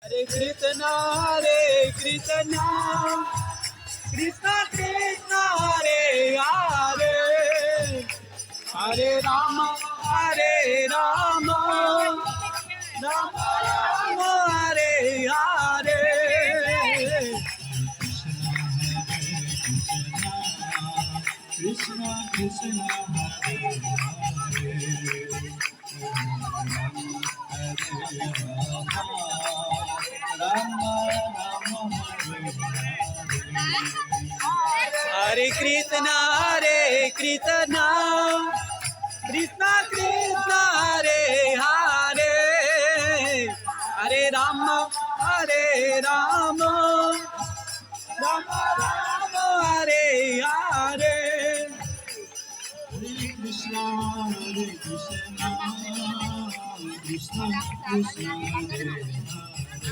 Hare Krishna, Hare Krishna, Krishna Krishna, Hare Hare, Hare Rama, Hare Rama, Rama Rama, Hare Hare. Krishna Krishna Hare Hare Rama Rama Hare Krishna, Hare Krishna, Krishna Krishna, Hare Hare, Hare Rama, Hare Rama, Rama Rama, Hare Hare. Krishna Krishna Krishna Krishna Hare Hare